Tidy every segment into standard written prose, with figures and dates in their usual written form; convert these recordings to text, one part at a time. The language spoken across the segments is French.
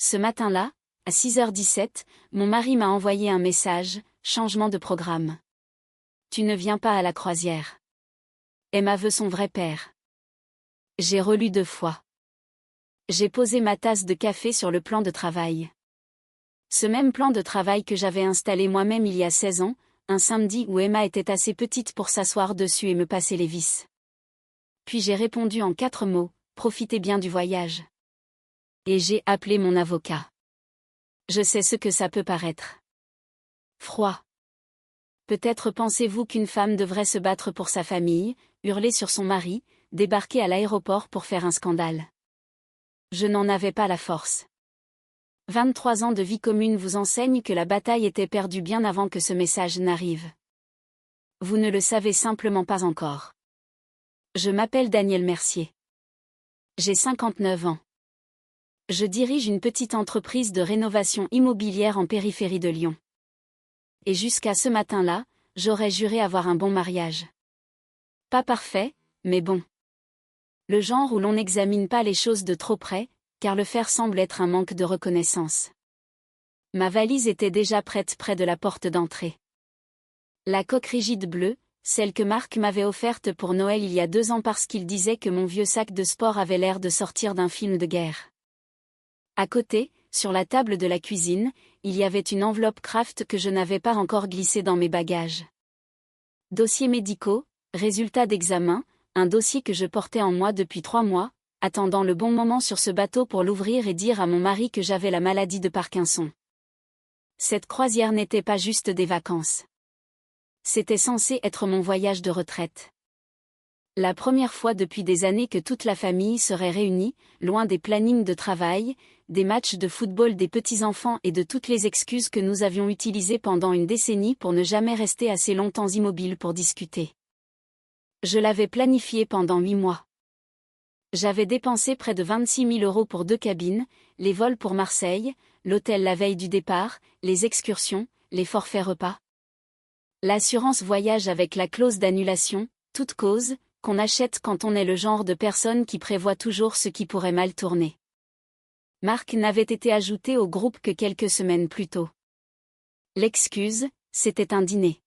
Ce matin-là, à 6h17, mon mari m'a envoyé un message, changement de programme. Tu ne viens pas à la croisière. Emma veut son vrai père. J'ai relu 2 fois. J'ai posé ma tasse de café sur le plan de travail. Ce même plan de travail que j'avais installé moi-même il y a 16 ans, un samedi où Emma était assez petite pour s'asseoir dessus et me passer les vis. Puis j'ai répondu en 4 mots, profitez bien du voyage. Et j'ai appelé mon avocat. Je sais ce que ça peut paraître. Froid. Peut-être pensez-vous qu'une femme devrait se battre pour sa famille, hurler sur son mari, débarquer à l'aéroport pour faire un scandale. Je n'en avais pas la force. 23 ans de vie commune vous enseignent que la bataille était perdue bien avant que ce message n'arrive. Vous ne le savez simplement pas encore. Je m'appelle Daniel Mercier. J'ai 59 ans. Je dirige une petite entreprise de rénovation immobilière en périphérie de Lyon. Et jusqu'à ce matin-là, j'aurais juré avoir un bon mariage. Pas parfait, mais bon. Le genre où l'on n'examine pas les choses de trop près, car le faire semble être un manque de reconnaissance. Ma valise était déjà prête près de la porte d'entrée. La coque rigide bleue, celle que Marc m'avait offerte pour Noël il y a 2 ans parce qu'il disait que mon vieux sac de sport avait l'air de sortir d'un film de guerre. À côté, sur la table de la cuisine, il y avait une enveloppe Kraft que je n'avais pas encore glissée dans mes bagages. Dossiers médicaux, résultats d'examen, un dossier que je portais en moi depuis 3 mois, attendant le bon moment sur ce bateau pour l'ouvrir et dire à mon mari que j'avais la maladie de Parkinson. Cette croisière n'était pas juste des vacances. C'était censé être mon voyage de retraite. La première fois depuis des années que toute la famille serait réunie, loin des plannings de travail, des matchs de football des petits-enfants et de toutes les excuses que nous avions utilisées pendant une décennie pour ne jamais rester assez longtemps immobiles pour discuter. Je l'avais planifié pendant 8 mois. J'avais dépensé près de 26 000 € pour 2 cabines, les vols pour Marseille, l'hôtel la veille du départ, les excursions, les forfaits repas. L'assurance voyage avec la clause d'annulation, toute cause, qu'on achète quand on est le genre de personne qui prévoit toujours ce qui pourrait mal tourner. Marc n'avait été ajouté au groupe que quelques semaines plus tôt. L'excuse, c'était un dîner.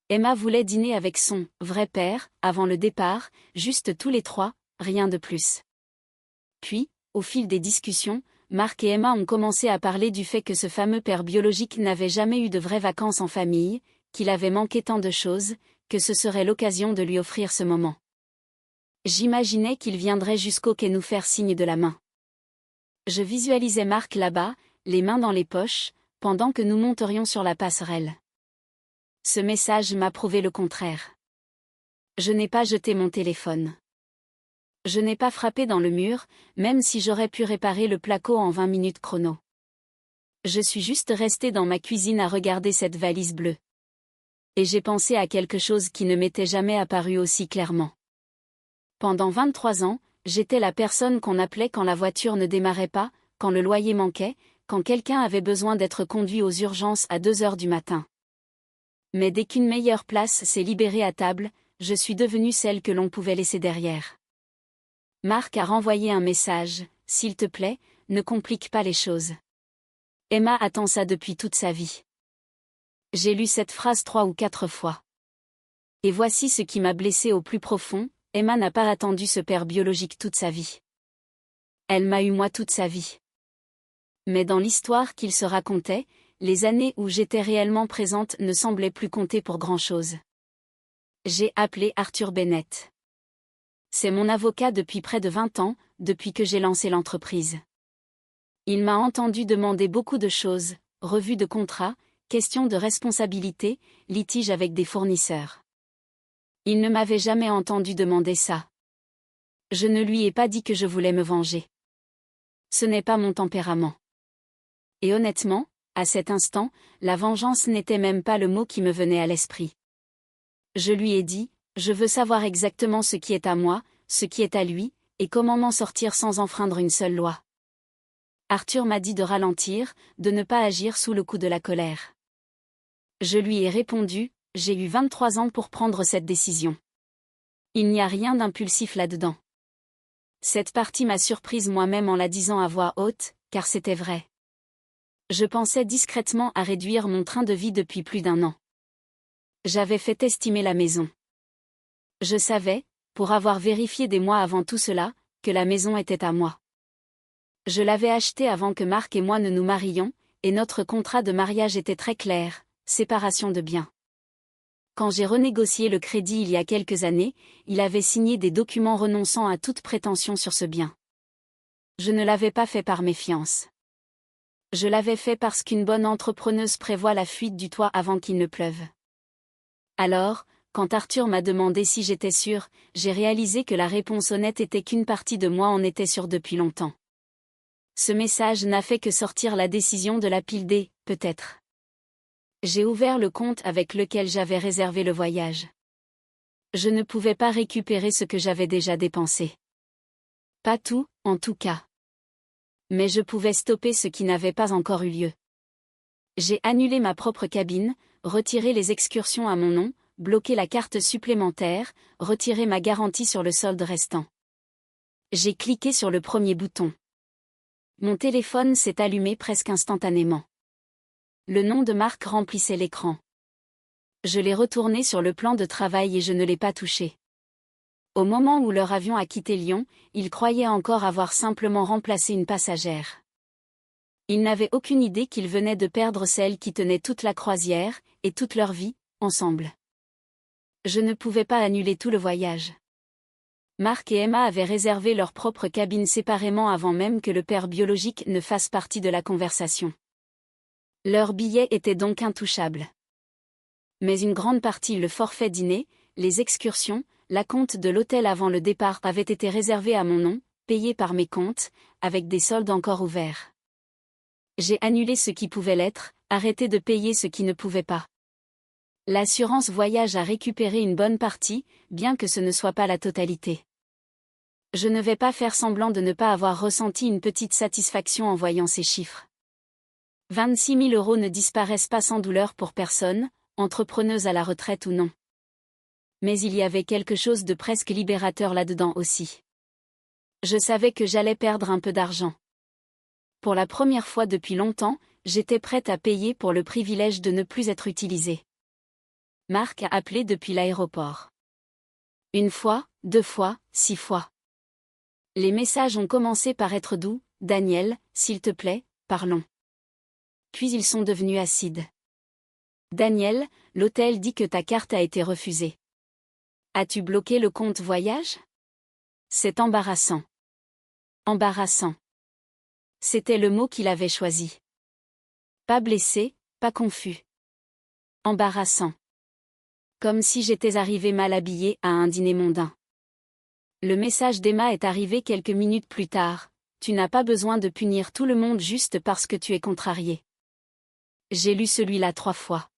Emma voulait dîner avec son « vrai père » avant le départ, juste tous les 3, rien de plus. Puis, au fil des discussions, Marc et Emma ont commencé à parler du fait que ce fameux père biologique n'avait jamais eu de vraies vacances en famille, qu'il avait manqué tant de choses, que ce serait l'occasion de lui offrir ce moment. J'imaginais qu'il viendrait jusqu'au quai nous faire signe de la main. Je visualisais Marc là-bas, les mains dans les poches, pendant que nous monterions sur la passerelle. Ce message m'a prouvé le contraire. Je n'ai pas jeté mon téléphone. Je n'ai pas frappé dans le mur, même si j'aurais pu réparer le placo en 20 minutes chrono. Je suis juste restée dans ma cuisine à regarder cette valise bleue. Et j'ai pensé à quelque chose qui ne m'était jamais apparu aussi clairement. Pendant 23 ans, j'étais la personne qu'on appelait quand la voiture ne démarrait pas, quand le loyer manquait, quand quelqu'un avait besoin d'être conduit aux urgences à 2 heures du matin. Mais dès qu'une meilleure place s'est libérée à table, je suis devenue celle que l'on pouvait laisser derrière. Marc a renvoyé un message, « S'il te plaît, ne complique pas les choses. » Emma attend ça depuis toute sa vie. J'ai lu cette phrase 3 ou 4 fois. Et voici ce qui m'a blessée au plus profond, Emma n'a pas attendu ce père biologique toute sa vie. Elle m'a eu moi toute sa vie. Mais dans l'histoire qu'il se racontait, les années où j'étais réellement présente ne semblaient plus compter pour grand-chose. J'ai appelé Arthur Bennett. C'est mon avocat depuis près de 20 ans, depuis que j'ai lancé l'entreprise. Il m'a entendu demander beaucoup de choses, revue de contrats, questions de responsabilité, litiges avec des fournisseurs. Il ne m'avait jamais entendu demander ça. Je ne lui ai pas dit que je voulais me venger. Ce n'est pas mon tempérament. Et honnêtement, à cet instant, la vengeance n'était même pas le mot qui me venait à l'esprit. Je lui ai dit, je veux savoir exactement ce qui est à moi, ce qui est à lui, et comment m'en sortir sans enfreindre une seule loi. Arthur m'a dit de ralentir, de ne pas agir sous le coup de la colère. Je lui ai répondu, j'ai eu 23 ans pour prendre cette décision. Il n'y a rien d'impulsif là-dedans. Cette partie m'a surprise moi-même en la disant à voix haute, car c'était vrai. Je pensais discrètement à réduire mon train de vie depuis plus d'1 an. J'avais fait estimer la maison. Je savais, pour avoir vérifié des mois avant tout cela, que la maison était à moi. Je l'avais achetée avant que Marc et moi ne nous marions, et notre contrat de mariage était très clair, séparation de biens. Quand j'ai renégocié le crédit il y a quelques années, il avait signé des documents renonçant à toute prétention sur ce bien. Je ne l'avais pas fait par méfiance. Je l'avais fait parce qu'une bonne entrepreneuse prévoit la fuite du toit avant qu'il ne pleuve. Alors, quand Arthur m'a demandé si j'étais sûre, j'ai réalisé que la réponse honnête était qu'une partie de moi en était sûre depuis longtemps. Ce message n'a fait que sortir la décision de la pile des « peut-être ». J'ai ouvert le compte avec lequel j'avais réservé le voyage. Je ne pouvais pas récupérer ce que j'avais déjà dépensé. Pas tout, en tout cas. Mais je pouvais stopper ce qui n'avait pas encore eu lieu. J'ai annulé ma propre cabine, retiré les excursions à mon nom, bloqué la carte supplémentaire, retiré ma garantie sur le solde restant. J'ai cliqué sur le premier bouton. Mon téléphone s'est allumé presque instantanément. Le nom de Marc remplissait l'écran. Je l'ai retourné sur le plan de travail et je ne l'ai pas touché. Au moment où leur avion a quitté Lyon, il croyait encore avoir simplement remplacé une passagère. Il n'avait aucune idée qu'il venait de perdre celle qui tenait toute la croisière, et toute leur vie, ensemble. Je ne pouvais pas annuler tout le voyage. Marc et Emma avaient réservé leur propre cabine séparément avant même que le père biologique ne fasse partie de la conversation. Leur billet était donc intouchable. Mais une grande partie, le forfait dîner, les excursions, l'acompte de l'hôtel avant le départ avait été réservé à mon nom, payé par mes comptes, avec des soldes encore ouverts. J'ai annulé ce qui pouvait l'être, arrêté de payer ce qui ne pouvait pas. L'assurance voyage a récupéré une bonne partie, bien que ce ne soit pas la totalité. Je ne vais pas faire semblant de ne pas avoir ressenti une petite satisfaction en voyant ces chiffres. 26 000 € ne disparaissent pas sans douleur pour personne, entrepreneuse à la retraite ou non. Mais il y avait quelque chose de presque libérateur là-dedans aussi. Je savais que j'allais perdre un peu d'argent. Pour la première fois depuis longtemps, j'étais prête à payer pour le privilège de ne plus être utilisée. Marc a appelé depuis l'aéroport. 1 fois, 2 fois, 6 fois. Les messages ont commencé par être doux, « Daniel, s'il te plaît, parlons ». Puis ils sont devenus acides. « Daniel, l'hôtel dit que ta carte a été refusée. As-tu bloqué le compte voyage ? C'est embarrassant. » Embarrassant. C'était le mot qu'il avait choisi. Pas blessé, pas confus. Embarrassant. Comme si j'étais arrivée mal habillée à un dîner mondain. Le message d'Emma est arrivé quelques minutes plus tard. Tu n'as pas besoin de punir tout le monde juste parce que tu es contrarié. J'ai lu celui-là 3 fois.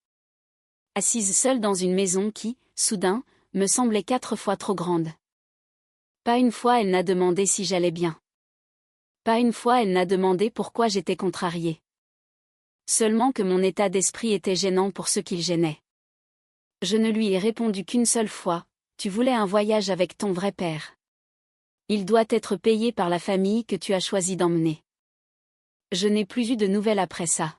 Assise seule dans une maison qui, soudain, me semblait 4 fois trop grande. Pas une fois elle n'a demandé si j'allais bien. Pas une fois elle n'a demandé pourquoi j'étais contrariée. Seulement que mon état d'esprit était gênant pour ceux qu'il gênait. Je ne lui ai répondu qu'une seule fois, tu voulais un voyage avec ton vrai père. Il doit être payé par la famille que tu as choisi d'emmener. Je n'ai plus eu de nouvelles après ça.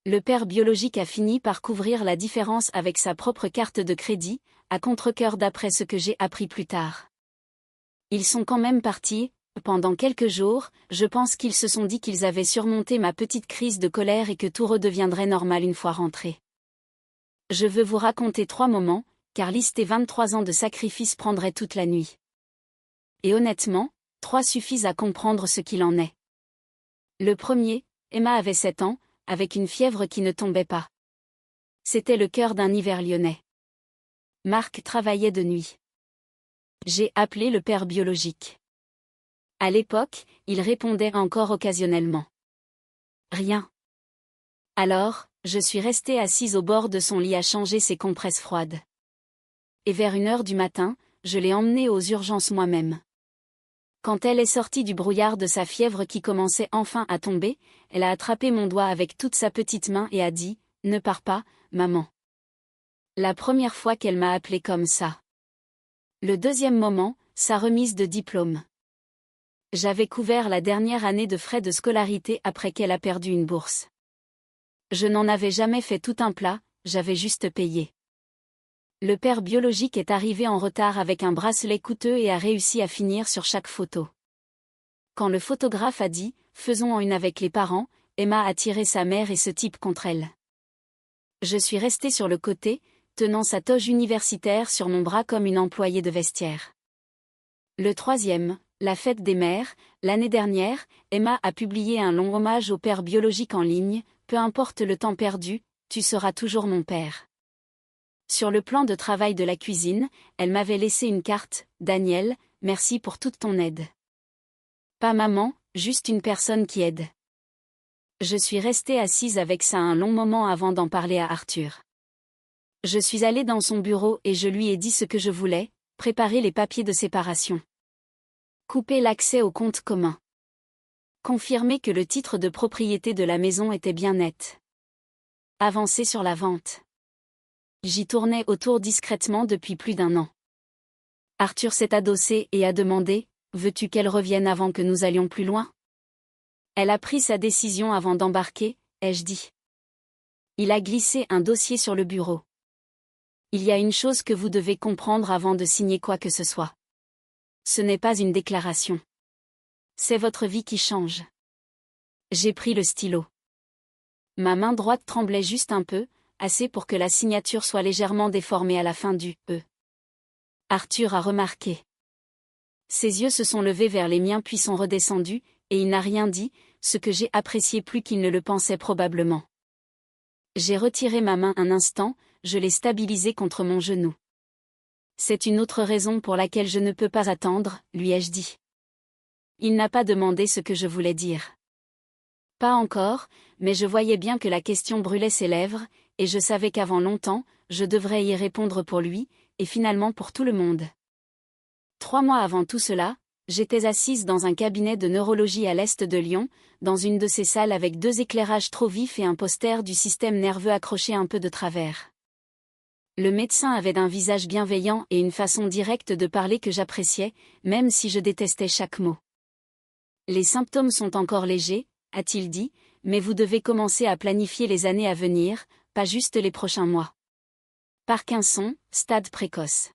Le père biologique a fini par couvrir la différence avec sa propre carte de crédit, à contre-cœur d'après ce que j'ai appris plus tard. Ils sont quand même partis. Pendant quelques jours, je pense qu'ils se sont dit qu'ils avaient surmonté ma petite crise de colère et que tout redeviendrait normal une fois rentrés. Je veux vous raconter 3 moments, car lister 23 ans de sacrifice prendrait toute la nuit. Et honnêtement, 3 suffisent à comprendre ce qu'il en est. Le premier, Emma avait 7 ans, avec une fièvre qui ne tombait pas. C'était le cœur d'un hiver lyonnais. Marc travaillait de nuit. J'ai appelé le père biologique. À l'époque, il répondait encore occasionnellement. Rien. Alors, je suis restée assise au bord de son lit à changer ses compresses froides. Et vers 1 h du matin, je l'ai emmenée aux urgences moi-même. Quand elle est sortie du brouillard de sa fièvre qui commençait enfin à tomber, elle a attrapé mon doigt avec toute sa petite main et a dit « Ne pars pas, maman ». La première fois qu'elle m'a appelée comme ça. Le deuxième moment, sa remise de diplôme. J'avais couvert la dernière année de frais de scolarité après qu'elle a perdu une bourse. Je n'en avais jamais fait tout un plat, j'avais juste payé. Le père biologique est arrivé en retard avec un bracelet coûteux et a réussi à finir sur chaque photo. Quand le photographe a dit « faisons en une avec les parents », Emma a tiré sa mère et ce type contre elle. Je suis restée sur le côté, tenant sa toge universitaire sur mon bras comme une employée de vestiaire. Le troisième, la fête des mères, l'année dernière, Emma a publié un long hommage au père biologique en ligne, peu importe le temps perdu, tu seras toujours mon père. Sur le plan de travail de la cuisine, elle m'avait laissé une carte, Daniel, merci pour toute ton aide. Pas maman, juste une personne qui aide. Je suis restée assise avec ça un long moment avant d'en parler à Arthur. Je suis allée dans son bureau et je lui ai dit ce que je voulais, préparer les papiers de séparation. Couper l'accès au compte commun. Confirmer que le titre de propriété de la maison était bien net. Avancer sur la vente. J'y tournais autour discrètement depuis plus d'1 an. Arthur s'est adossé et a demandé « Veux-tu qu'elle revienne avant que nous allions plus loin ?» Elle a pris sa décision avant d'embarquer, ai-je dit. Il a glissé un dossier sur le bureau. Il y a une chose que vous devez comprendre avant de signer quoi que ce soit. Ce n'est pas une déclaration. C'est votre vie qui change. J'ai pris le stylo. Ma main droite tremblait juste un peu, assez pour que la signature soit légèrement déformée à la fin du « E ». Arthur a remarqué. Ses yeux se sont levés vers les miens puis sont redescendus, et il n'a rien dit, ce que j'ai apprécié plus qu'il ne le pensait probablement. J'ai retiré ma main un instant, je l'ai stabilisée contre mon genou. C'est une autre raison pour laquelle je ne peux pas attendre, lui ai-je dit. Il n'a pas demandé ce que je voulais dire. Pas encore, mais je voyais bien que la question brûlait ses lèvres, et je savais qu'avant longtemps, je devrais y répondre pour lui, et finalement pour tout le monde. 3 mois avant tout cela, j'étais assise dans un cabinet de neurologie à l'est de Lyon, dans une de ces salles avec 2 éclairages trop vifs et un poster du système nerveux accroché un peu de travers. Le médecin avait un visage bienveillant et une façon directe de parler que j'appréciais, même si je détestais chaque mot. Les symptômes sont encore légers, a-t-il dit, mais vous devez commencer à planifier les années à venir, pas juste les prochains mois. Parkinson, stade précoce.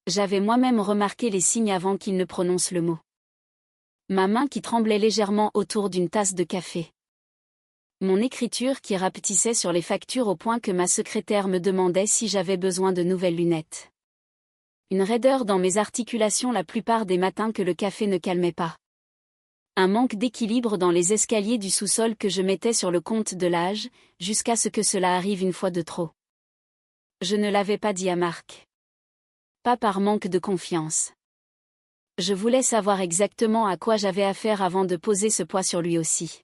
J'avais moi-même remarqué les signes avant qu'il ne prononce le mot. Ma main qui tremblait légèrement autour d'une tasse de café. Mon écriture qui rapetissait sur les factures au point que ma secrétaire me demandait si j'avais besoin de nouvelles lunettes. Une raideur dans mes articulations la plupart des matins que le café ne calmait pas. Un manque d'équilibre dans les escaliers du sous-sol que je mettais sur le compte de l'âge, jusqu'à ce que cela arrive une fois de trop. Je ne l'avais pas dit à Marc. Pas par manque de confiance. Je voulais savoir exactement à quoi j'avais affaire avant de poser ce poids sur lui aussi.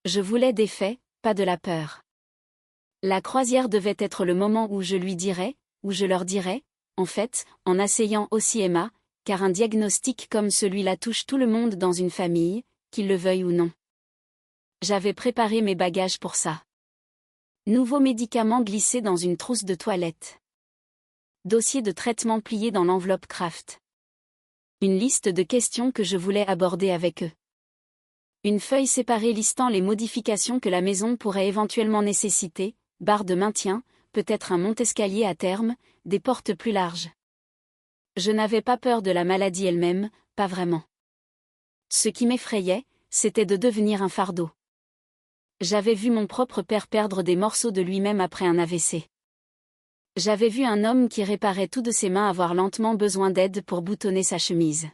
Je voulais des faits, pas de la peur. La croisière devait être le moment où je lui dirais, où je leur dirais, en fait, en asseyant aussi Emma, car un diagnostic comme celui-là touche tout le monde dans une famille, qu'il le veuille ou non. J'avais préparé mes bagages pour ça. Nouveaux médicaments glissés dans une trousse de toilette. Dossier de traitement plié dans l'enveloppe Kraft. Une liste de questions que je voulais aborder avec eux. Une feuille séparée listant les modifications que la maison pourrait éventuellement nécessiter, barre de maintien, peut-être un monte-escalier à terme, des portes plus larges. Je n'avais pas peur de la maladie elle-même, pas vraiment. Ce qui m'effrayait, c'était de devenir un fardeau. J'avais vu mon propre père perdre des morceaux de lui-même après un AVC. J'avais vu un homme qui réparait tout de ses mains avoir lentement besoin d'aide pour boutonner sa chemise.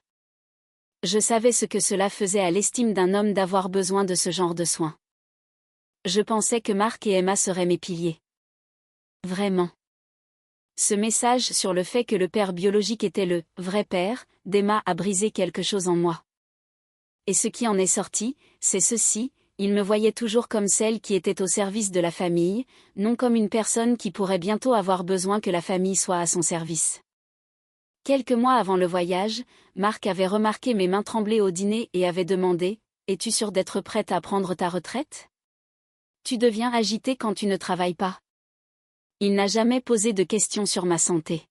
Je savais ce que cela faisait à l'estime d'un homme d'avoir besoin de ce genre de soins. Je pensais que Marc et Emma seraient mes piliers. Vraiment. Ce message sur le fait que le père biologique était le « vrai père » d'Emma a brisé quelque chose en moi. Et ce qui en est sorti, c'est ceci, il me voyait toujours comme celle qui était au service de la famille, non comme une personne qui pourrait bientôt avoir besoin que la famille soit à son service. Quelques mois avant le voyage, Marc avait remarqué mes mains trembler au dîner et avait demandé « Es-tu sûre d'être prête à prendre ta retraite ? Tu deviens agitée quand tu ne travailles pas. » Il n'a jamais posé de questions sur ma santé.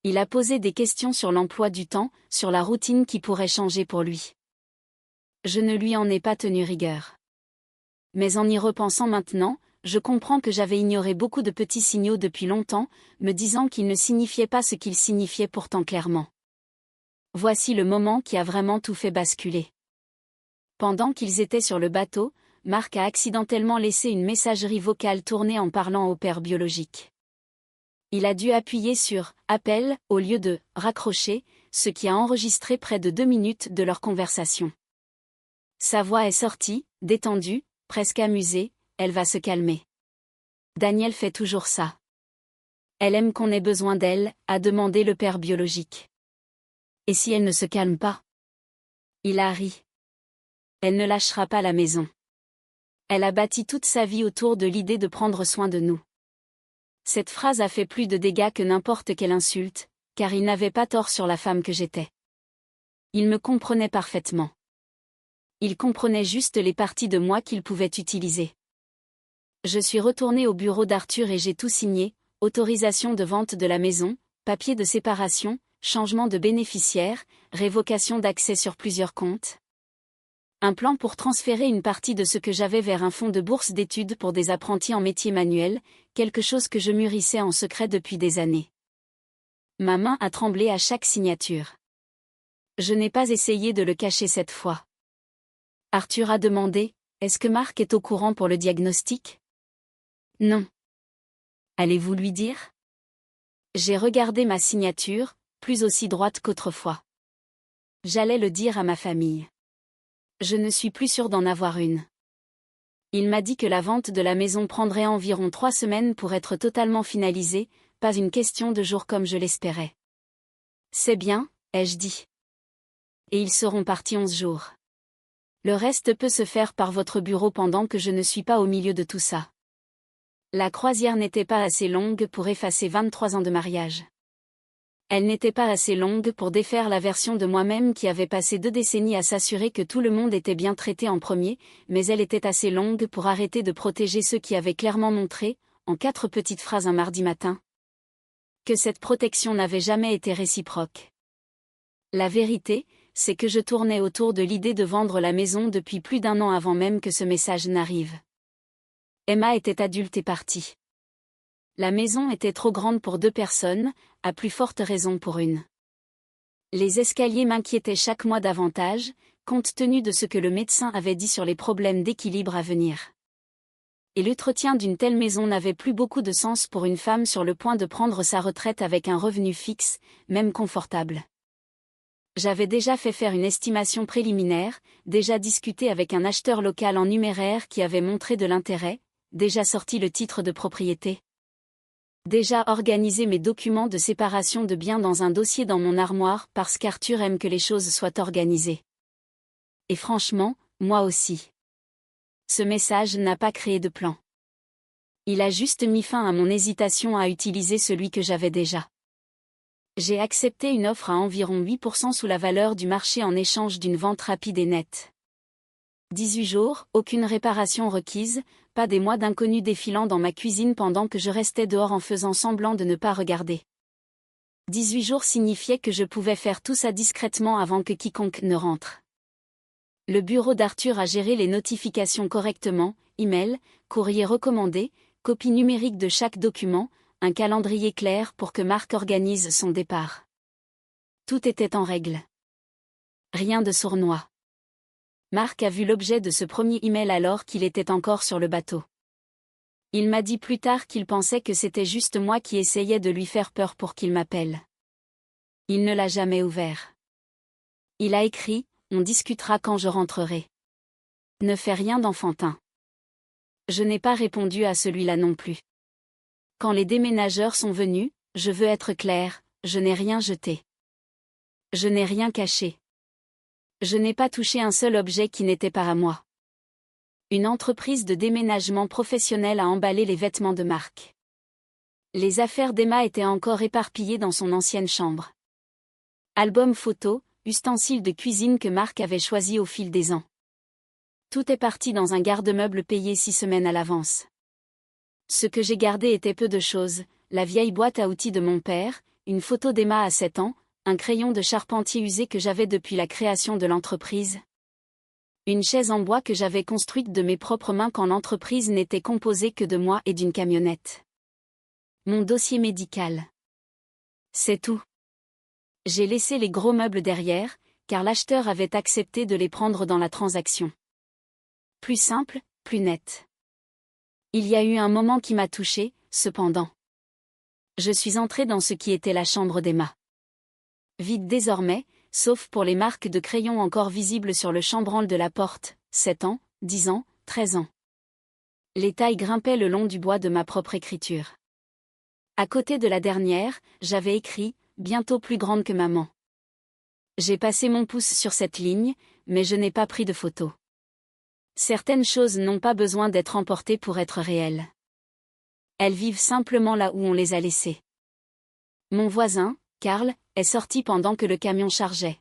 Il a posé des questions sur l'emploi du temps, sur la routine qui pourrait changer pour lui. Je ne lui en ai pas tenu rigueur. Mais en y repensant maintenant, je comprends que j'avais ignoré beaucoup de petits signaux depuis longtemps, me disant qu'ils ne signifiaient pas ce qu'ils signifiaient pourtant clairement. Voici le moment qui a vraiment tout fait basculer. Pendant qu'ils étaient sur le bateau, Marc a accidentellement laissé une messagerie vocale tourner en parlant au père biologique. Il a dû appuyer sur « Appel » au lieu de « Raccrocher », ce qui a enregistré près de 2 minutes de leur conversation. Sa voix est sortie, détendue, presque amusée, elle va se calmer. Daniel fait toujours ça. Elle aime qu'on ait besoin d'elle, a demandé le père biologique. Et si elle ne se calme pas? Il a ri. Elle ne lâchera pas la maison. Elle a bâti toute sa vie autour de l'idée de prendre soin de nous. Cette phrase a fait plus de dégâts que n'importe quelle insulte, car il n'avait pas tort sur la femme que j'étais. Il me comprenait parfaitement. Il comprenait juste les parties de moi qu'il pouvait utiliser. Je suis retournée au bureau d'Arthur et j'ai tout signé, autorisation de vente de la maison, papier de séparation, changement de bénéficiaire, révocation d'accès sur plusieurs comptes. Un plan pour transférer une partie de ce que j'avais vers un fonds de bourse d'études pour des apprentis en métier manuel, quelque chose que je mûrissais en secret depuis des années. Ma main a tremblé à chaque signature. Je n'ai pas essayé de le cacher cette fois. Arthur a demandé, est-ce que Marc est au courant pour le diagnostic? Non. Allez-vous lui dire? J'ai regardé ma signature, plus aussi droite qu'autrefois. J'allais le dire à ma famille. Je ne suis plus sûre d'en avoir une. Il m'a dit que la vente de la maison prendrait environ 3 semaines pour être totalement finalisée, pas une question de jours comme je l'espérais. C'est bien, ai-je dit. Et ils seront partis 11 jours. Le reste peut se faire par votre bureau pendant que je ne suis pas au milieu de tout ça. La croisière n'était pas assez longue pour effacer 23 ans de mariage. Elle n'était pas assez longue pour défaire la version de moi-même qui avait passé 2 décennies à s'assurer que tout le monde était bien traité en premier, mais elle était assez longue pour arrêter de protéger ceux qui avaient clairement montré, en 4 petites phrases un mardi matin, que cette protection n'avait jamais été réciproque. La vérité, c'est que je tournais autour de l'idée de vendre la maison depuis plus d'1 an avant même que ce message n'arrive. Emma était adulte et partie. La maison était trop grande pour 2 personnes, à plus forte raison pour une. Les escaliers m'inquiétaient chaque mois davantage, compte tenu de ce que le médecin avait dit sur les problèmes d'équilibre à venir. Et l'entretien d'une telle maison n'avait plus beaucoup de sens pour une femme sur le point de prendre sa retraite avec un revenu fixe, même confortable. J'avais déjà fait faire une estimation préliminaire, déjà discuté avec un acheteur local en numéraire qui avait montré de l'intérêt, déjà sorti le titre de propriété. Déjà organisé mes documents de séparation de biens dans un dossier dans mon armoire parce qu'Arthur aime que les choses soient organisées. Et franchement, moi aussi. Ce message n'a pas créé de plan. Il a juste mis fin à mon hésitation à utiliser celui que j'avais déjà. J'ai accepté une offre à environ 8% sous la valeur du marché en échange d'une vente rapide et nette. 18 jours, aucune réparation requise, pas des mois d'inconnus défilant dans ma cuisine pendant que je restais dehors en faisant semblant de ne pas regarder. 18 jours signifiait que je pouvais faire tout ça discrètement avant que quiconque ne rentre. Le bureau d'Arthur a géré les notifications correctement, email, courrier recommandé, copie numérique de chaque document, un calendrier clair pour que Marc organise son départ. Tout était en règle. Rien de sournois. Marc a vu l'objet de ce premier email alors qu'il était encore sur le bateau. Il m'a dit plus tard qu'il pensait que c'était juste moi qui essayais de lui faire peur pour qu'il m'appelle. Il ne l'a jamais ouvert. Il a écrit, on discutera quand je rentrerai. Ne fais rien d'enfantin. Je n'ai pas répondu à celui-là non plus. Quand les déménageurs sont venus, je veux être clair, je n'ai rien jeté. Je n'ai rien caché. Je n'ai pas touché un seul objet qui n'était pas à moi. Une entreprise de déménagement professionnel a emballé les vêtements de Marc. Les affaires d'Emma étaient encore éparpillées dans son ancienne chambre. Album photo, ustensiles de cuisine que Marc avait choisi au fil des ans. Tout est parti dans un garde-meuble payé 6 semaines à l'avance. Ce que j'ai gardé était peu de choses, la vieille boîte à outils de mon père, une photo d'Emma à 7 ans, un crayon de charpentier usé que j'avais depuis la création de l'entreprise. Une chaise en bois que j'avais construite de mes propres mains quand l'entreprise n'était composée que de moi et d'une camionnette. Mon dossier médical. C'est tout. J'ai laissé les gros meubles derrière, car l'acheteur avait accepté de les prendre dans la transaction. Plus simple, plus net. Il y a eu un moment qui m'a touché, cependant. Je suis entrée dans ce qui était la chambre d'Emma. Vide désormais, sauf pour les marques de crayon encore visibles sur le chambranle de la porte, 7 ans, 10 ans, 13 ans. Les tailles grimpaient le long du bois de ma propre écriture. À côté de la dernière, j'avais écrit « Bientôt plus grande que maman ». J'ai passé mon pouce sur cette ligne, mais je n'ai pas pris de photo. Certaines choses n'ont pas besoin d'être emportées pour être réelles. Elles vivent simplement là où on les a laissées. Mon voisin, Karl, est sorti pendant que le camion chargeait.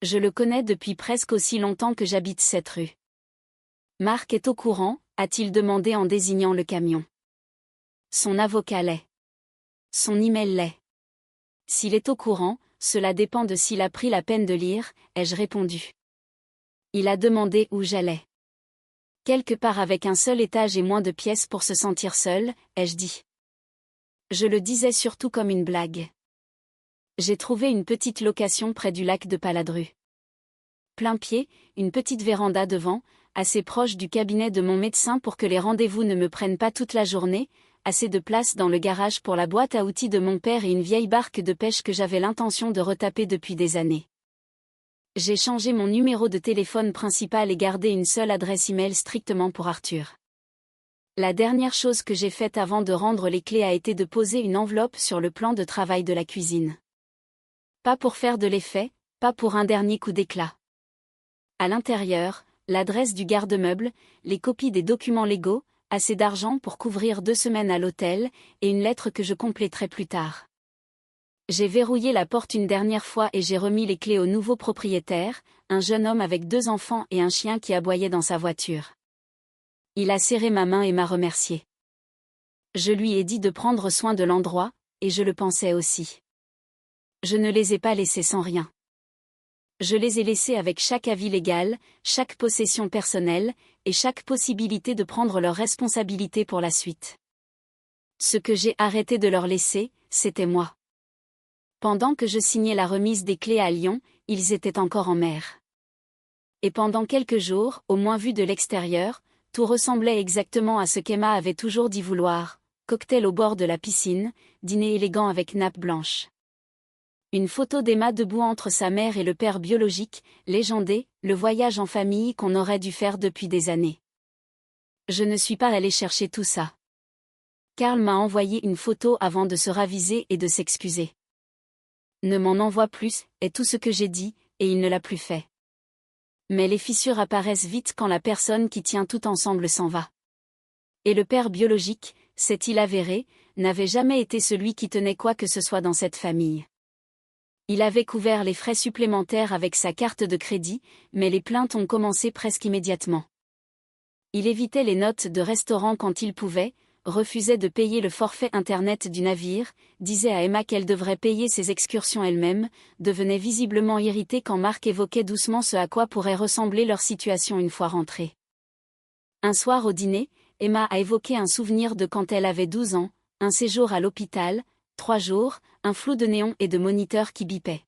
Je le connais depuis presque aussi longtemps que j'habite cette rue. Marc est au courant, a-t-il demandé en désignant le camion. Son avocat l'est. Son email l'est. S'il est au courant, cela dépend de s'il a pris la peine de lire, ai-je répondu. Il a demandé où j'allais. Quelque part avec un seul étage et moins de pièces pour se sentir seul, ai-je dit. Je le disais surtout comme une blague. J'ai trouvé une petite location près du lac de Paladru. Plein pied, une petite véranda devant, assez proche du cabinet de mon médecin pour que les rendez-vous ne me prennent pas toute la journée, assez de place dans le garage pour la boîte à outils de mon père et une vieille barque de pêche que j'avais l'intention de retaper depuis des années. J'ai changé mon numéro de téléphone principal et gardé une seule adresse email strictement pour Arthur. La dernière chose que j'ai faite avant de rendre les clés a été de poser une enveloppe sur le plan de travail de la cuisine. Pas pour faire de l'effet, pas pour un dernier coup d'éclat. À l'intérieur, l'adresse du garde-meuble, les copies des documents légaux, assez d'argent pour couvrir 2 semaines à l'hôtel, et une lettre que je compléterai plus tard. J'ai verrouillé la porte une dernière fois et j'ai remis les clés au nouveau propriétaire, un jeune homme avec 2 enfants et un chien qui aboyait dans sa voiture. Il a serré ma main et m'a remercié. Je lui ai dit de prendre soin de l'endroit, et je le pensais aussi. Je ne les ai pas laissés sans rien. Je les ai laissés avec chaque avis légal, chaque possession personnelle, et chaque possibilité de prendre leurs responsabilités pour la suite. Ce que j'ai arrêté de leur laisser, c'était moi. Pendant que je signais la remise des clés à Lyon, ils étaient encore en mer. Et pendant quelques jours, au moins vu de l'extérieur, tout ressemblait exactement à ce qu'Emma avait toujours dit vouloir, cocktail au bord de la piscine, dîner élégant avec nappe blanche. Une photo d'Emma debout entre sa mère et le père biologique, légendé, le voyage en famille qu'on aurait dû faire depuis des années. Je ne suis pas allée chercher tout ça. Karl m'a envoyé une photo avant de se raviser et de s'excuser. Ne m'en envoie plus, est tout ce que j'ai dit, et il ne l'a plus fait. Mais les fissures apparaissent vite quand la personne qui tient tout ensemble s'en va. Et le père biologique, c'est-il avéré, n'avait jamais été celui qui tenait quoi que ce soit dans cette famille. Il avait couvert les frais supplémentaires avec sa carte de crédit, mais les plaintes ont commencé presque immédiatement. Il évitait les notes de restaurant quand il pouvait, refusait de payer le forfait internet du navire, disait à Emma qu'elle devrait payer ses excursions elle-même, devenait visiblement irrité quand Marc évoquait doucement ce à quoi pourrait ressembler leur situation une fois rentrée. Un soir au dîner, Emma a évoqué un souvenir de quand elle avait 12 ans, un séjour à l'hôpital, 3 jours, un flou de néons et de moniteurs qui bipaient.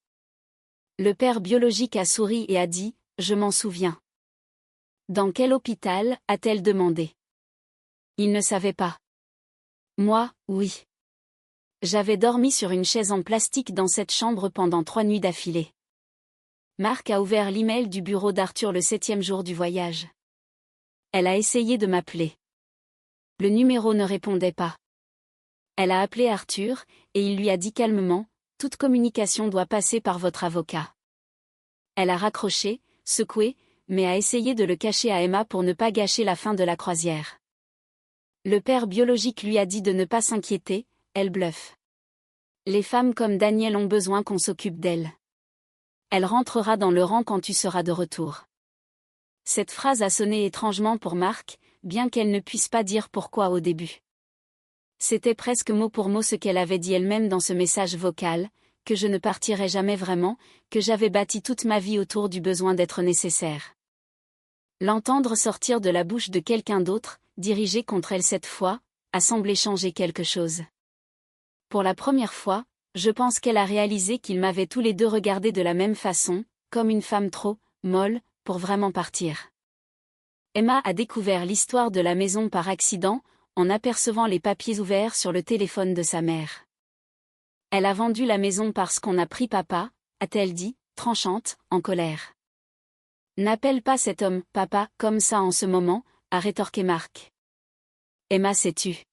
Le père biologique a souri et a dit « Je m'en souviens ». Dans quel hôpital, a-t-elle demandé. Il ne savait pas. Moi, oui. J'avais dormi sur une chaise en plastique dans cette chambre pendant 3 nuits d'affilée. Marc a ouvert l'email du bureau d'Arthur le 7e jour du voyage. Elle a essayé de m'appeler. Le numéro ne répondait pas. Elle a appelé Arthur, et il lui a dit calmement, « Toute communication doit passer par votre avocat ». Elle a raccroché, secoué, mais a essayé de le cacher à Emma pour ne pas gâcher la fin de la croisière. Le père biologique lui a dit de ne pas s'inquiéter, elle bluffe. Les femmes comme Danielle ont besoin qu'on s'occupe d'elles. Elle rentrera dans le rang quand tu seras de retour. Cette phrase a sonné étrangement pour Marc, bien qu'elle ne puisse pas dire pourquoi au début. C'était presque mot pour mot ce qu'elle avait dit elle-même dans ce message vocal, que je ne partirais jamais vraiment, que j'avais bâti toute ma vie autour du besoin d'être nécessaire. L'entendre sortir de la bouche de quelqu'un d'autre, dirigé contre elle cette fois, a semblé changer quelque chose. Pour la première fois, je pense qu'elle a réalisé qu'ils m'avaient tous les deux regardé de la même façon, comme une femme trop molle pour vraiment partir. Emma a découvert l'histoire de la maison par accident, en apercevant les papiers ouverts sur le téléphone de sa mère. Elle a vendu la maison parce qu'on a pris papa, a-t-elle dit, tranchante, en colère. N'appelle pas cet homme « papa » comme ça en ce moment, a rétorqué Marc. Emma s'est tue.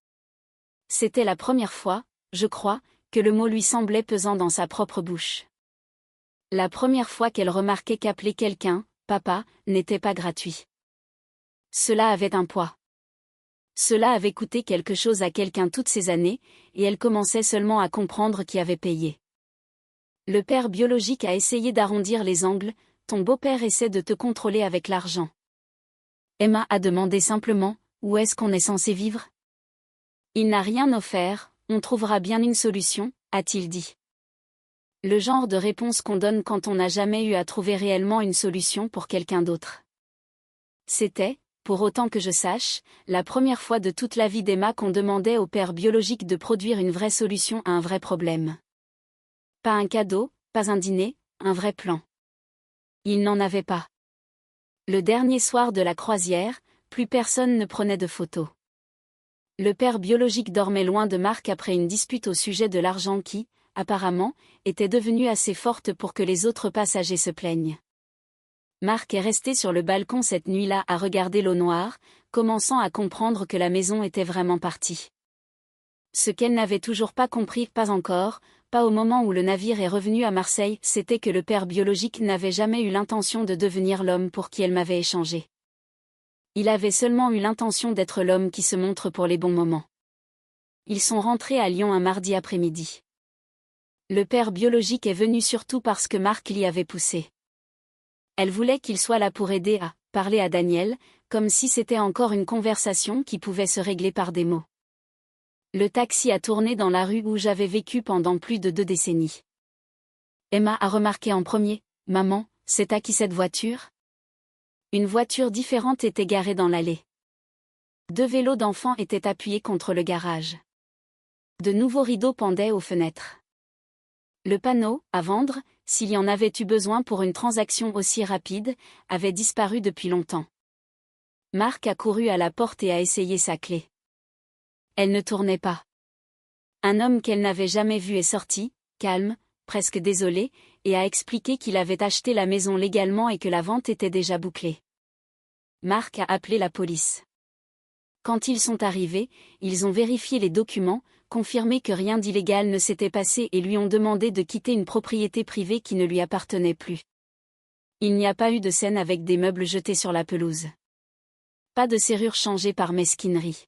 C'était la première fois, je crois, que le mot lui semblait pesant dans sa propre bouche. La première fois qu'elle remarquait qu'appeler quelqu'un « papa » n'était pas gratuit. Cela avait un poids. Cela avait coûté quelque chose à quelqu'un toutes ces années, et elle commençait seulement à comprendre qui avait payé. Le père biologique a essayé d'arrondir les angles, ton beau-père essaie de te contrôler avec l'argent. Emma a demandé simplement, où est-ce qu'on est censé vivre? Il n'a rien offert, on trouvera bien une solution, a-t-il dit. Le genre de réponse qu'on donne quand on n'a jamais eu à trouver réellement une solution pour quelqu'un d'autre. C'était, pour autant que je sache, la première fois de toute la vie d'Emma qu'on demandait au père biologique de produire une vraie solution à un vrai problème. Pas un cadeau, pas un dîner, un vrai plan. Il n'en avait pas. Le dernier soir de la croisière, plus personne ne prenait de photos. Le père biologique dormait loin de Marc après une dispute au sujet de l'argent qui, apparemment, était devenue assez forte pour que les autres passagers se plaignent. Marc est resté sur le balcon cette nuit-là à regarder l'eau noire, commençant à comprendre que la maison était vraiment partie. Ce qu'elle n'avait toujours pas compris, pas encore, pas au moment où le navire est revenu à Marseille, c'était que le père biologique n'avait jamais eu l'intention de devenir l'homme pour qui elle m'avait échangé. Il avait seulement eu l'intention d'être l'homme qui se montre pour les bons moments. Ils sont rentrés à Lyon un mardi après-midi. Le père biologique est venu surtout parce que Marc l'y avait poussé. Elle voulait qu'il soit là pour aider à parler à Daniel, comme si c'était encore une conversation qui pouvait se régler par des mots. Le taxi a tourné dans la rue où j'avais vécu pendant plus de 2 décennies. Emma a remarqué en premier, « Maman, c'est à qui cette voiture ?» Une voiture différente était garée dans l'allée. 2 vélos d'enfants étaient appuyés contre le garage. De nouveaux rideaux pendaient aux fenêtres. Le panneau « À vendre », s'il y en avait eu besoin pour une transaction aussi rapide, avait disparu depuis longtemps. Marc a couru à la porte et a essayé sa clé. Elle ne tournait pas. Un homme qu'elle n'avait jamais vu est sorti, calme, presque désolé, et a expliqué qu'il avait acheté la maison légalement et que la vente était déjà bouclée. Marc a appelé la police. Quand ils sont arrivés, ils ont vérifié les documents, confirmé que rien d'illégal ne s'était passé et lui ont demandé de quitter une propriété privée qui ne lui appartenait plus. Il n'y a pas eu de scène avec des meubles jetés sur la pelouse. Pas de serrure changée par mesquinerie.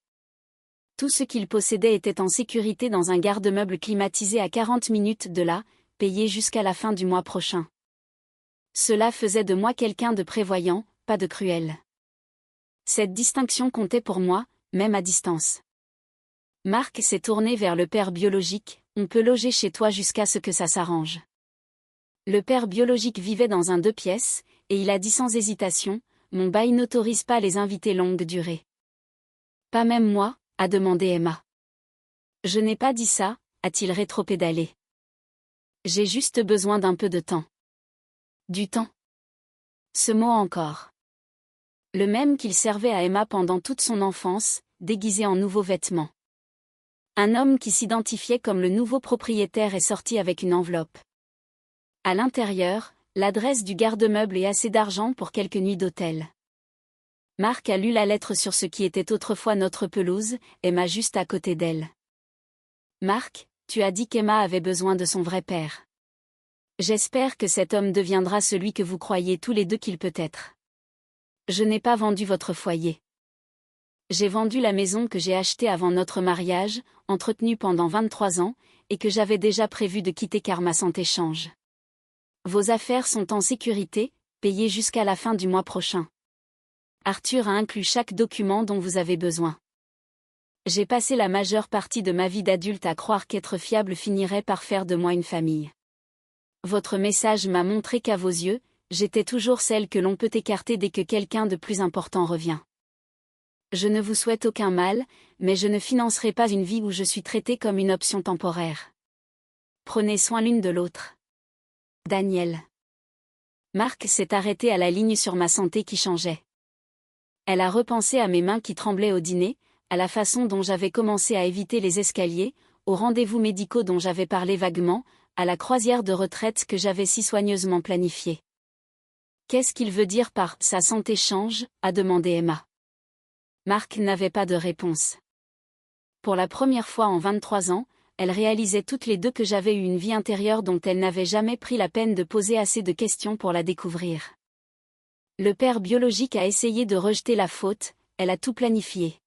Tout ce qu'il possédait était en sécurité dans un garde-meuble climatisé à 40 minutes de là, payé jusqu'à la fin du mois prochain. Cela faisait de moi quelqu'un de prévoyant, pas de cruel. Cette distinction comptait pour moi, même à distance. Marc s'est tourné vers le père biologique, « On peut loger chez toi jusqu'à ce que ça s'arrange. » Le père biologique vivait dans un 2 pièces, et il a dit sans hésitation, « Mon bail n'autorise pas les invités longue durée. » Pas même moi, a demandé Emma. Je n'ai pas dit ça, a-t-il rétropédalé. J'ai juste besoin d'un peu de temps. Du temps. Ce mot encore. Le même qu'il servait à Emma pendant toute son enfance, déguisé en nouveaux vêtements. Un homme qui s'identifiait comme le nouveau propriétaire est sorti avec une enveloppe. À l'intérieur, l'adresse du garde-meuble et assez d'argent pour quelques nuits d'hôtel. Marc a lu la lettre sur ce qui était autrefois notre pelouse, Emma juste à côté d'elle. Marc, tu as dit qu'Emma avait besoin de son vrai père. J'espère que cet homme deviendra celui que vous croyez tous les deux qu'il peut être. Je n'ai pas vendu votre foyer. J'ai vendu la maison que j'ai achetée avant notre mariage, entretenue pendant 23 ans, et que j'avais déjà prévu de quitter car ma santé change. Vos affaires sont en sécurité, payées jusqu'à la fin du mois prochain. Arthur a inclus chaque document dont vous avez besoin. J'ai passé la majeure partie de ma vie d'adulte à croire qu'être fiable finirait par faire de moi une famille. Votre message m'a montré qu'à vos yeux, j'étais toujours celle que l'on peut écarter dès que quelqu'un de plus important revient. Je ne vous souhaite aucun mal, mais je ne financerai pas une vie où je suis traitée comme une option temporaire. Prenez soin l'une de l'autre. Daniel. Marc s'est arrêté à la ligne sur ma santé qui changeait. Elle a repensé à mes mains qui tremblaient au dîner, à la façon dont j'avais commencé à éviter les escaliers, aux rendez-vous médicaux dont j'avais parlé vaguement, à la croisière de retraite que j'avais si soigneusement planifiée. Qu'est-ce qu'il veut dire par « sa santé change » a demandé Emma. Marc n'avait pas de réponse. Pour la première fois en 23 ans, elles réalisaient toutes les deux que j'avais eu une vie intérieure dont elles n'avaient jamais pris la peine de poser assez de questions pour la découvrir. Le père biologique a essayé de rejeter la faute, elle a tout planifié.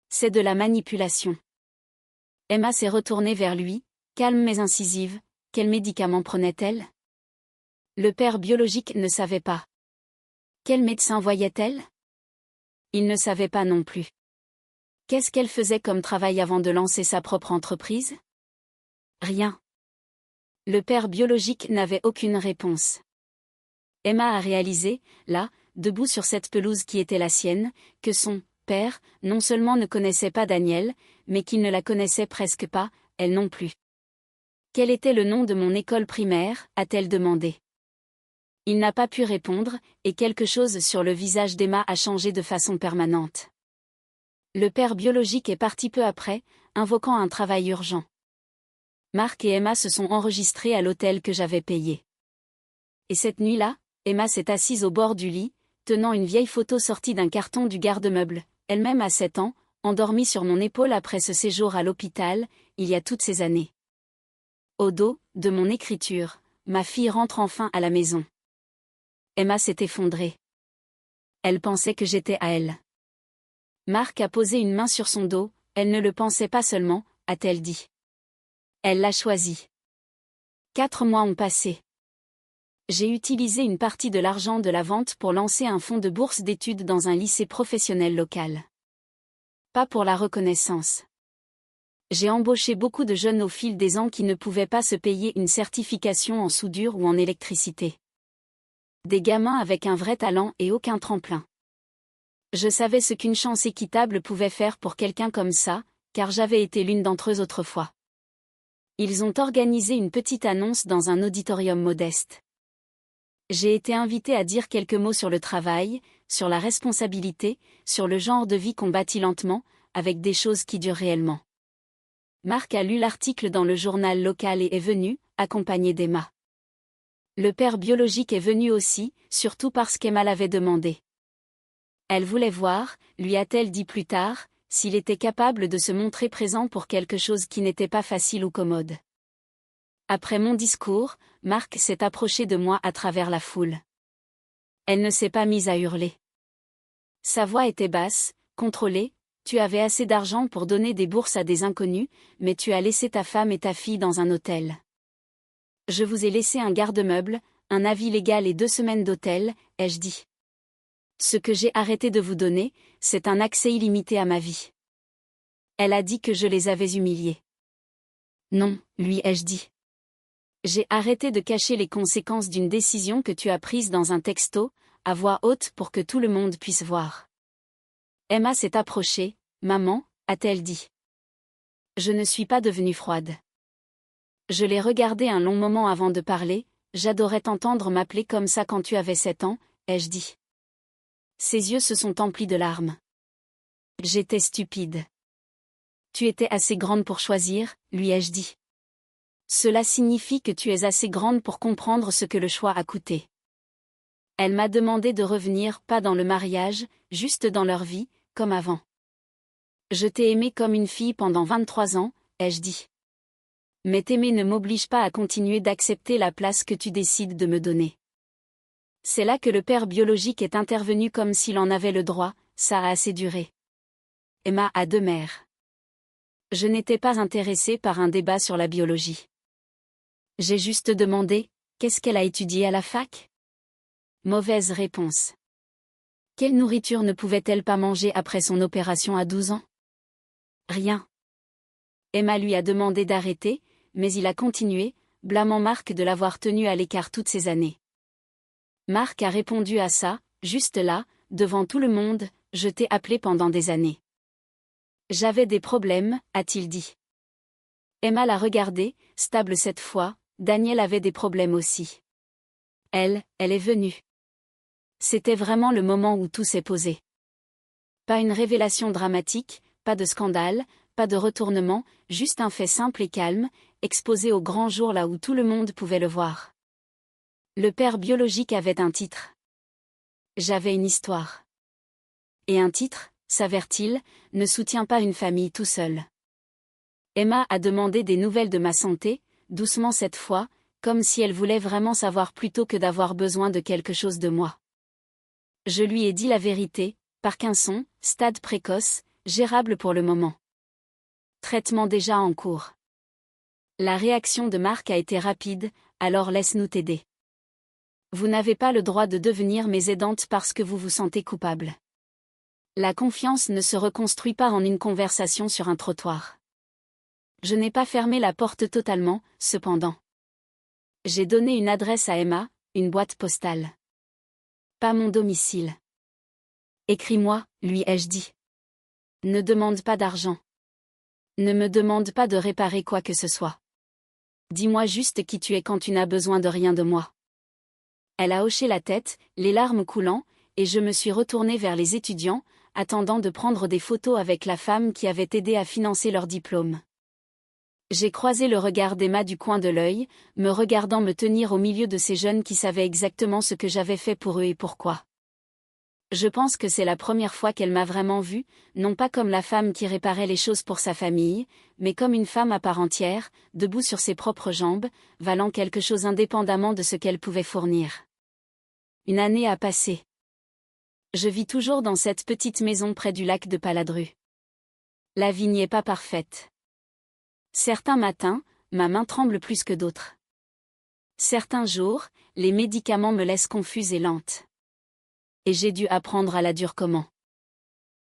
C'est de la manipulation. Emma s'est retournée vers lui, calme mais incisive. Quel médicament prenait-elle? Le père biologique ne savait pas. Quel médecin voyait-elle? Il ne savait pas non plus. Qu'est-ce qu'elle faisait comme travail avant de lancer sa propre entreprise? Rien. Le père biologique n'avait aucune réponse. Emma a réalisé, là, debout sur cette pelouse qui était la sienne, que son père, non seulement ne connaissait pas Daniel, mais qu'il ne la connaissait presque pas, elle non plus. Quel était le nom de mon école primaire, a-t-elle demandé. Il n'a pas pu répondre, et quelque chose sur le visage d'Emma a changé de façon permanente. Le père biologique est parti peu après, invoquant un travail urgent. Marc et Emma se sont enregistrés à l'hôtel que j'avais payé. Et cette nuit-là, Emma s'est assise au bord du lit, tenant une vieille photo sortie d'un carton du garde-meuble, elle-même à 7 ans, endormie sur mon épaule après ce séjour à l'hôpital, il y a toutes ces années. Au dos de mon écriture, ma fille rentre enfin à la maison. Emma s'est effondrée. Elle pensait que j'étais à elle. Marc a posé une main sur son dos, elle ne le pensait pas seulement, a-t-elle dit. Elle l'a choisi. 4 mois ont passé. J'ai utilisé une partie de l'argent de la vente pour lancer un fonds de bourse d'études dans un lycée professionnel local. Pas pour la reconnaissance. J'ai embauché beaucoup de jeunes au fil des ans qui ne pouvaient pas se payer une certification en soudure ou en électricité. Des gamins avec un vrai talent et aucun tremplin. Je savais ce qu'une chance équitable pouvait faire pour quelqu'un comme ça, car j'avais été l'une d'entre eux autrefois. Ils ont organisé une petite annonce dans un auditorium modeste. J'ai été invitée à dire quelques mots sur le travail, sur la responsabilité, sur le genre de vie qu'on bâtit lentement, avec des choses qui durent réellement. Marc a lu l'article dans le journal local et est venu, accompagné d'Emma. Le père biologique est venu aussi, surtout parce qu'Emma l'avait demandé. Elle voulait voir, lui a-t-elle dit plus tard, s'il était capable de se montrer présent pour quelque chose qui n'était pas facile ou commode. Après mon discours, Marc s'est approché de moi à travers la foule. Elle ne s'est pas mise à hurler. Sa voix était basse, contrôlée. Tu avais assez d'argent pour donner des bourses à des inconnus, mais tu as laissé ta femme et ta fille dans un hôtel. Je vous ai laissé un garde-meuble, un avis légal et 2 semaines d'hôtel, ai-je dit. Ce que j'ai arrêté de vous donner, c'est un accès illimité à ma vie. Elle a dit que je les avais humiliés. Non, lui ai-je dit. J'ai arrêté de cacher les conséquences d'une décision que tu as prise dans un texto, à voix haute pour que tout le monde puisse voir. Emma s'est approchée. Maman, a-t-elle dit. Je ne suis pas devenue froide. Je l'ai regardée un long moment avant de parler. J'adorais t'entendre m'appeler comme ça quand tu avais 7 ans, ai-je dit. Ses yeux se sont emplis de larmes. J'étais stupide. Tu étais assez grande pour choisir, lui ai-je dit. Cela signifie que tu es assez grande pour comprendre ce que le choix a coûté. Elle m'a demandé de revenir, pas dans le mariage, juste dans leur vie, comme avant. Je t'ai aimé comme une fille pendant 23 ans, ai-je dit. Mais t'aimer ne m'oblige pas à continuer d'accepter la place que tu décides de me donner. C'est là que le père biologique est intervenu comme s'il en avait le droit, ça a assez duré. Emma a 2 mères. Je n'étais pas intéressée par un débat sur la biologie. J'ai juste demandé, qu'est-ce qu'elle a étudié à la fac? Mauvaise réponse. Quelle nourriture ne pouvait-elle pas manger après son opération à 12 ans? Rien. Emma lui a demandé d'arrêter, mais il a continué, blâmant Marc de l'avoir tenu à l'écart toutes ces années. Marc a répondu à ça, juste là, devant tout le monde, je t'ai appelé pendant des années. J'avais des problèmes, a-t-il dit. Emma l'a regardé, stable cette fois, Daniel avait des problèmes aussi. Elle est venue. C'était vraiment le moment où tout s'est posé. Pas une révélation dramatique, pas de scandale, pas de retournement, juste un fait simple et calme, exposé au grand jour là où tout le monde pouvait le voir. Le père biologique avait un titre. J'avais une histoire. Et un titre, s'avère-t-il, ne soutient pas une famille tout seul. Emma a demandé des nouvelles de ma santé, doucement cette fois, comme si elle voulait vraiment savoir plutôt que d'avoir besoin de quelque chose de moi. Je lui ai dit la vérité, Parkinson, stade précoce, gérable pour le moment. Traitement déjà en cours. La réaction de Marc a été rapide, alors laisse-nous t'aider. Vous n'avez pas le droit de devenir mes aidantes parce que vous vous sentez coupable. La confiance ne se reconstruit pas en une conversation sur un trottoir. Je n'ai pas fermé la porte totalement, cependant. J'ai donné une adresse à Emma, une boîte postale. Pas mon domicile. Écris-moi, lui ai-je dit. Ne demande pas d'argent. Ne me demande pas de réparer quoi que ce soit. Dis-moi juste qui tu es quand tu n'as besoin de rien de moi. Elle a hoché la tête, les larmes coulant, et je me suis retournée vers les étudiants, attendant de prendre des photos avec la femme qui avait aidé à financer leur diplôme. J'ai croisé le regard d'Emma du coin de l'œil, me regardant me tenir au milieu de ces jeunes qui savaient exactement ce que j'avais fait pour eux et pourquoi. Je pense que c'est la première fois qu'elle m'a vraiment vue, non pas comme la femme qui réparait les choses pour sa famille, mais comme une femme à part entière, debout sur ses propres jambes, valant quelque chose indépendamment de ce qu'elle pouvait fournir. Une année a passé. Je vis toujours dans cette petite maison près du lac de Paladru. La vie n'y est pas parfaite. Certains matins, ma main tremble plus que d'autres. Certains jours, les médicaments me laissent confuse et lente. Et j'ai dû apprendre à la dure comment.